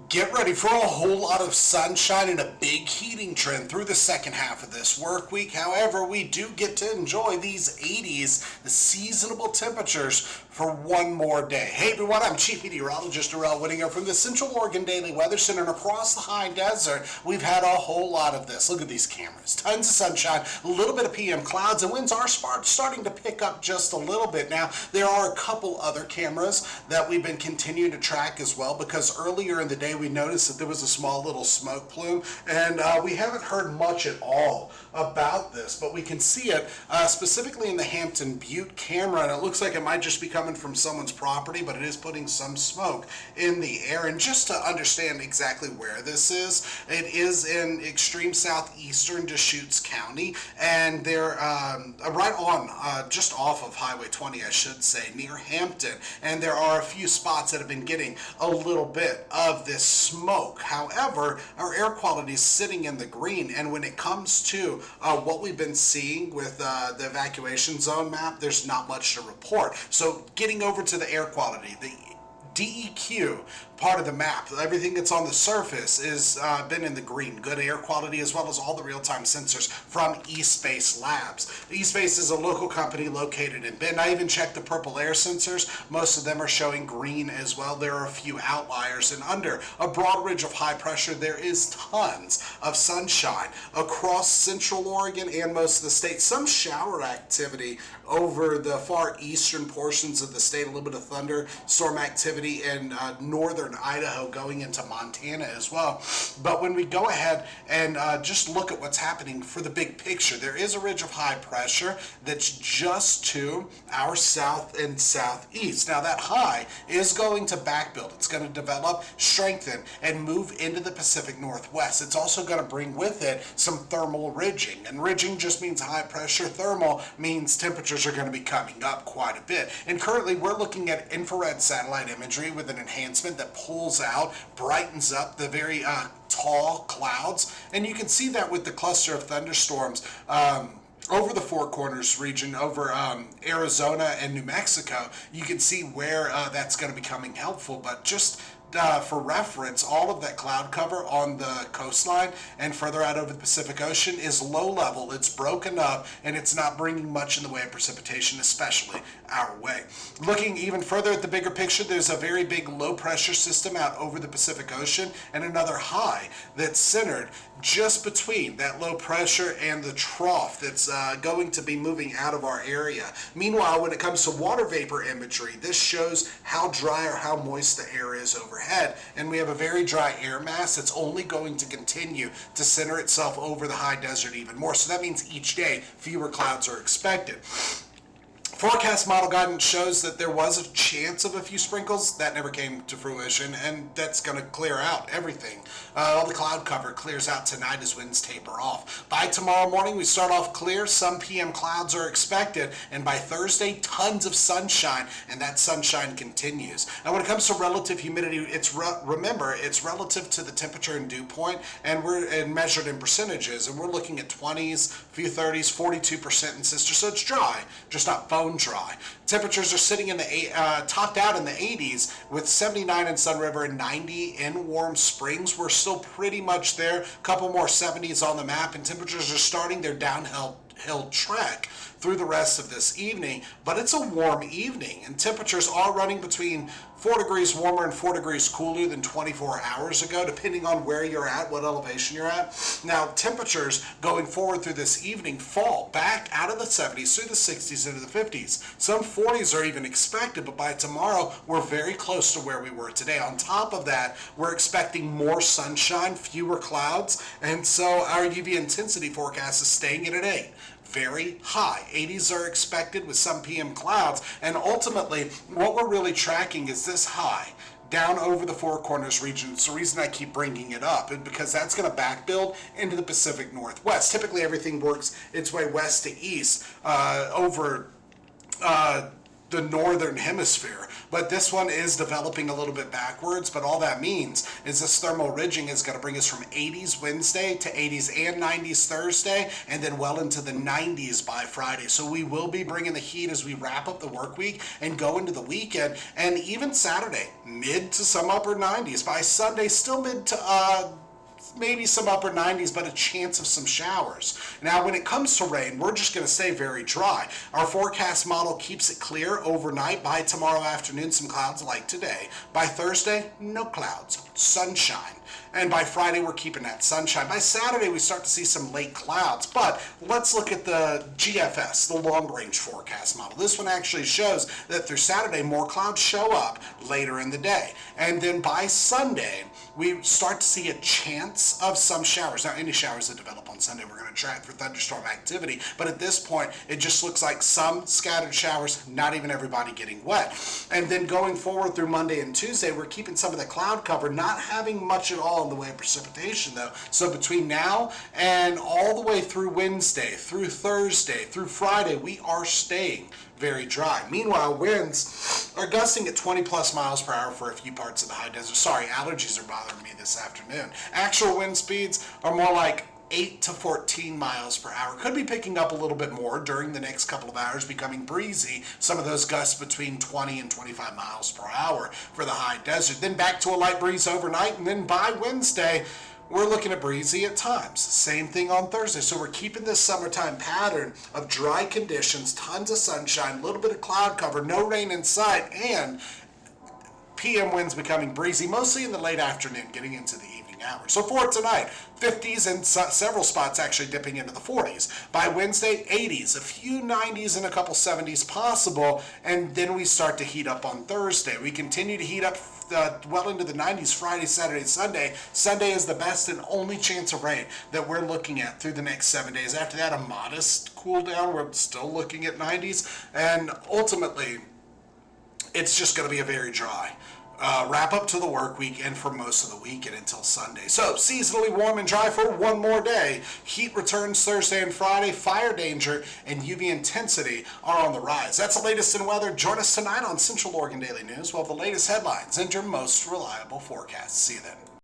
Get ready for a whole lot of sunshine and a big heating trend through the second half of this work week. However, we do get to enjoy these 80s, the seasonable temperatures for one more day. Hey everyone, I'm Chief Meteorologist Darrell Whittinger from the Central Oregon Daily Weather Center, and across the high desert, we've had a whole lot of this. Look at these cameras. Tons of sunshine, a little bit of PM clouds, and winds are starting to pick up just a little bit. Now, there are a couple other cameras that we've been continuing to track as well, because earlier in the day we noticed that there was a small little smoke plume, and we haven't heard much at all about this, but we can see it specifically in the Hampton Butte camera, and it looks like it might just be coming from someone's property, but it is putting some smoke in the air. And just to understand exactly where this is, it is in extreme southeastern Deschutes County, and they're right on, just off of Highway 20, I should say, near Hampton, and there are a few spots that have been getting a little bit of this smoke. However, our air quality is sitting in the green, and when it comes to what we've been seeing with the evacuation zone map, there's not much to report. So getting over to the air quality, the DEQ part of the map, everything that's on the surface is been in the green. Good air quality, as well as all the real-time sensors from eSpace Labs. eSpace is a local company located in Bend. I even checked the purple air sensors. Most of them are showing green as well. There are a few outliers, and under a broad ridge of high pressure, there is tons of sunshine across central Oregon and most of the state. Some shower activity over the far eastern portions of the state, a little bit of thunderstorm activity in northern Idaho going into Montana as well. But when we go ahead and just look at what's happening for the big picture, there is a ridge of high pressure that's just to our south and southeast. Now that high is going to backbuild. It's going to develop, strengthen, and move into the Pacific Northwest. It's also going to bring with it some thermal ridging, and ridging just means high pressure. Thermal means temperatures are going to be coming up quite a bit. And currently we're looking at infrared satellite imagery with an enhancement that pulls out, brightens up the very tall clouds, and you can see that with the cluster of thunderstorms over the Four Corners region, over Arizona and New Mexico. You can see where that's going to be coming helpful. But just for reference, all of that cloud cover on the coastline and further out over the Pacific Ocean is low level. It's broken up, and it's not bringing much in the way of precipitation, especially our way. Looking even further at the bigger picture, there's a very big low pressure system out over the Pacific Ocean, and another high that's centered just between that low pressure and the trough that's going to be moving out of our area. Meanwhile, when it comes to water vapor imagery, this shows how dry or how moist the air is overhead, and we have a very dry air mass that's only going to continue to center itself over the high desert even more. So that means each day fewer clouds are expected. Forecast model guidance shows that there was a chance of a few sprinkles. That never came to fruition, and that's going to clear out everything. All the cloud cover clears out tonight as winds taper off. By tomorrow morning, we start off clear. Some PM clouds are expected, and by Thursday, tons of sunshine, and that sunshine continues. Now, when it comes to relative humidity, remember, it's relative to the temperature and dew point, and we're measured in percentages, and we're looking at 20s, a few 30s, 42% in Sister, so it's dry, just not bone dry. Temperatures are sitting in the topped out in the 80s with 79 in Sun River and 90 in Warm Springs. We're still pretty much there. A couple more 70s on the map, and temperatures are starting their downhill trek through the rest of this evening. But it's a warm evening, and temperatures are running between 4 degrees warmer and 4 degrees cooler than 24 hours ago, depending on where you're at, what elevation you're at. Now, temperatures going forward through this evening fall back out of the 70s through the 60s into the 50s. Some 40s are even expected, but by tomorrow, we're very close to where we were today. On top of that, we're expecting more sunshine, fewer clouds, and so our UV intensity forecast is staying at an 8. Very high. 80s are expected with some PM clouds, and ultimately what we're really tracking is this high down over the Four Corners region. It's the reason I keep bringing it up, and because that's going to backbuild into the Pacific Northwest. Typically everything works its way west to east over the northern hemisphere. But this one is developing a little bit backwards, but all that means is this thermal ridging is going to bring us from 80s Wednesday to 80s and 90s Thursday, and then well into the 90s by Friday. So we will be bringing the heat as we wrap up the work week and go into the weekend, and even Saturday, mid to some upper 90s. By Sunday, still mid to maybe some upper 90s, but a chance of some showers. Now, when it comes to rain, we're just going to stay very dry. Our forecast model keeps it clear overnight. By tomorrow afternoon, some clouds like today. By Thursday, no clouds, sunshine. And by Friday, we're keeping that sunshine. By Saturday, we start to see some late clouds. But let's look at the GFS, the long-range forecast model. This one actually shows that through Saturday, more clouds show up later in the day. And then by Sunday, we start to see a chance of some showers. Now, any showers that develop on Sunday, we're going to track for thunderstorm activity. But at this point, it just looks like some scattered showers, not even everybody getting wet. And then going forward through Monday and Tuesday, we're keeping some of the cloud cover, not having much at all in the way of precipitation, though. So between now and all the way through Wednesday, through Thursday, through Friday, we are staying very dry. Meanwhile, winds are gusting at 20 plus miles per hour for a few parts of the high desert. Sorry, allergies are bothering me this afternoon. Actual wind speeds are more like 8 to 14 miles per hour. Could be picking up a little bit more during the next couple of hours, becoming breezy. Some of those gusts between 20 and 25 miles per hour for the high desert. Then back to a light breeze overnight, and then by Wednesday, we're looking at breezy at times. Same thing on Thursday. So we're keeping this summertime pattern of dry conditions, tons of sunshine, a little bit of cloud cover, no rain in sight, and PM winds becoming breezy, mostly in the late afternoon, getting into the evening hours. So for tonight, 50s and several spots actually dipping into the 40s. By Wednesday, 80s, a few 90s and a couple 70s possible, and then we start to heat up on Thursday. We continue to heat up well into the 90s Friday, Saturday, Sunday. Sunday is the best and only chance of rain that we're looking at through the next 7 days. After that, a modest cool down. We're still looking at 90s, and ultimately, it's just going to be a very dry wrap up to the work week and for most of the weekend until Sunday. So seasonally warm and dry for one more day. Heat returns Thursday and Friday. Fire danger and UV intensity are on the rise. That's the latest in weather. Join us tonight on Central Oregon Daily News. We'll have the latest headlines and your most reliable forecasts. See you then.